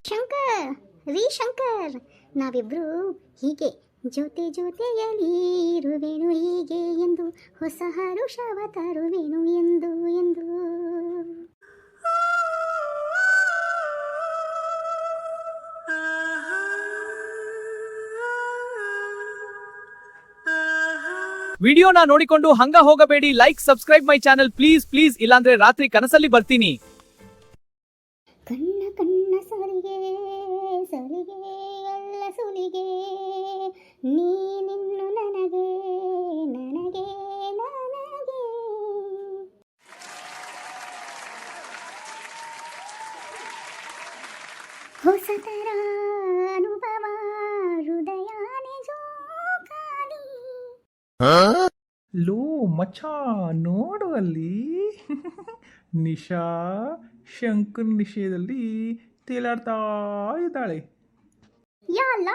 ಶಂಕರ್ ಶಂಕರ್, ನಾವಿಬ್ರು ಹೀಗೆ ಜೊತೆ ಜೊತೆಯಲಿ ಇರುವೆನು ಹೀಗೆ ಎಂದು, ಹೊಸ ಹರುಷವ ತರುವೆನು ಎಂದು ಎಂದು. ವಿಡಿಯೋನ ನೋಡಿಕೊಂಡು ಹಂಗ ಹೋಗಬೇಡಿ. Like subscribe my channel please please, ಇಲ್ಲಾಂದ್ರೆ ರಾತ್ರಿ ಕನಸಲ್ಲಿ ಬರ್ತೀನಿ. ಕಣ್ಣ ಕಣ್ಣ ಸಲಿಗೆ ಸಲಿಗೆ ಎಲ್ಲ ಸುಲಿಗೆ, ನೀನಿನ್ನು ನನಗೆ ನನಗೆ ನನಗೆ. ಹೊಸತರ ಅನುಭವ ಹೃದಯಾನೆ ಜೋಕಾಲಿ. ಲೋ ಮಚ್ಚ, ನೋಡು ಅಲ್ಲಿ ನಿಶಾ ಶಂಕರ್ ನಿಷೇಧದಲ್ಲಿ ತೇಲಾಡ್ತಾ ಇದ್ದಾಳೆ. ಯಾ ಅಲ್ಲ,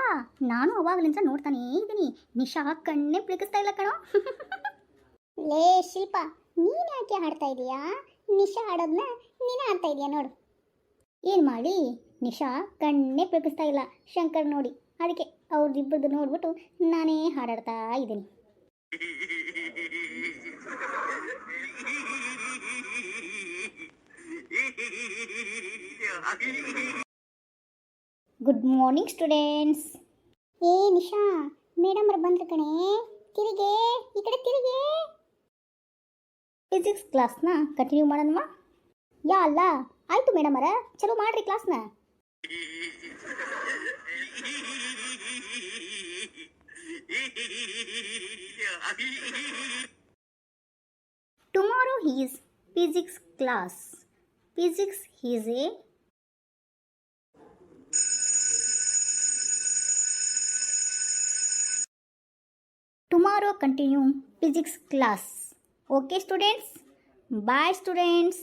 ನಾನು ಅವಾಗಲಿಂದ ನೋಡ್ತಾನೇ ಇದ್ದೀನಿ, ನಿಶಾ ಕಣ್ಣೇ ಪ್ಲಿಕಿಸ್ತಾ ಇಲ್ಲ ಕಣೋ. ಲೇ ಶಿಲ್ಪ, ನೀನು ಯಾಕೆ ಹಾಡ್ತಾ ಇದೀಯಾ? ನಿಶಾ ಹಾಡೋದನ್ನ ನೀನು ಹಾಡ್ತಾ ಇದೀಯಾ ನೋಡು. ಏನು ಮಾಡಿ, ನಿಶಾ ಕಣ್ಣೇ ಪ್ಲಿಕಿಸ್ತಾ ಇಲ್ಲ ಶಂಕರ್ ನೋಡಿ, ಅದಕ್ಕೆ ಅವ್ರದ್ದಿಬ್ಬರದ್ದು ನೋಡ್ಬಿಟ್ಟು ನಾನೇ ಹಾಡಾಡ್ತಾ ಇದ್ದೀನಿ. Good morning students. ಏ ನಿಶಾ, ಮೇಡಮ್ ಅವ್ರು ಬಂದ್ರು ಕಣೆ, ತಿರುಗೆ ಈ ಕಡೆ ತಿರುಗೆ. ಫಿಸಿಕ್ಸ್ ಕ್ಲಾಸ್ನ ಕಂಟಿನ್ಯೂ ಮಾಡೋಣವಾ? ಯಾ ಅಲ್ಲ, ಆಯ್ತು ಮೇಡಮ್ ಅವರ, ಚಲೋ ಮಾಡ್ರಿ ಕ್ಲಾಸ್ನ. Tomorrow is physics class. Physics is a tomorrow continue physics class. Okay students? Bye students.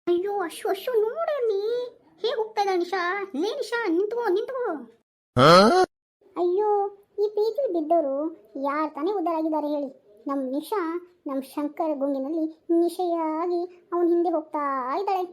ಅಯ್ಯೋ ಅಶ್ವ ನೋಡಲ್ಲಿ ಹೇಗೆ ಹೋಗ್ತಾ ಇದ್ದಾಳೆ ನಿಶಾ. ಲೇ ನಿಶಾ, ನಿಂತ್ಕೋ. ಅಯ್ಯೋ, ಈ ಪ್ರೀತಿ ಬಿದ್ದವರು ಯಾರು ತಾನೇ ಉದ್ಧಾರ ಆಗಿದ್ದಾರೆ ಹೇಳಿ? ನಮ್ಮ ನಿಶಾ ನಮ್ಮ ಶಂಕರ್ ಗುಂಗಿನಲ್ಲಿ ನಿಶೆಯಾಗಿ ಅವನ ಹಿಂದೆ ಹೋಗ್ತಾ ಇದ್ದಾಳೆ.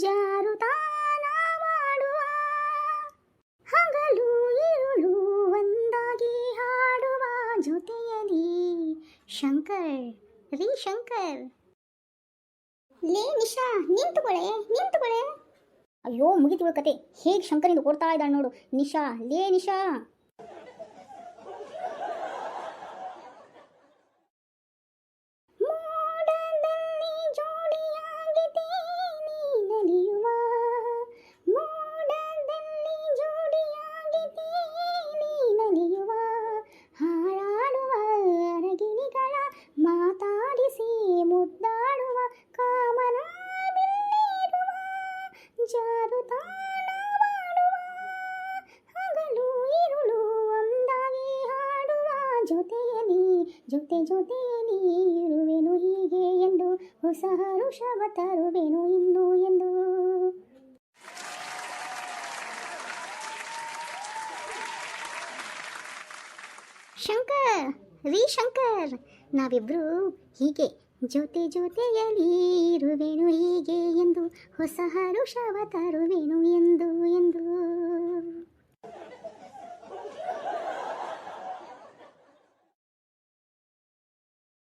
ಜಾರುತಾನ ಮಾಡುವ ಹಗಲು ಇರುಳು ಒಂದಾಗಿ ಹಾಡುವ ಜೊತೆಯಲಿ ಶಂಕರ್ ಶಂಕರ್. ಲೇ ನಿಶಾ, ನಿಂತುಕೊಳ್ಳೆ. ಅಯ್ಯೋ ಮುಗಿತು ಕತೆ, ಹೇಗೆ ಶಂಕರಿಂದ ಕೊಡ್ತಾ ಇದ್ದಾಳೆ ನೋಡು ನಿಶಾ. ಲೇ ನಿಶಾ, ಮಾತಾಡಿಸಿ ಮುದ್ದಾಡುವ ಕಾಮನ ಬಿಲ್ಲಿರುವ ಜಾರುತಾನ ಮಾಡುವ ಹಗಲು ಇರುಳು ಒಂದಾಗಿ ಹಾಡುವ ಜೊತೆಯಲಿ ಜೊತೆಯಲಿ ಇರುವೆನು ಹೀಗೆ ಎಂದು, ಹೊಸ ಹರುಷವ ತರುವೆನು ಇನ್ನು ಎಂದು. ಶಂಕರ್ ಶಂಕರ್, ನಾವಿಬ್ರು ಹೀಗೆ ಜೊತೆ ಜೊತೆಯಲಿ ಇರುವೆನು ಹೀಗೆ ಎಂದು, ಹೊಸ ಹರುಷವ ತರುವೆನು ಎಂದು ಎಂದು.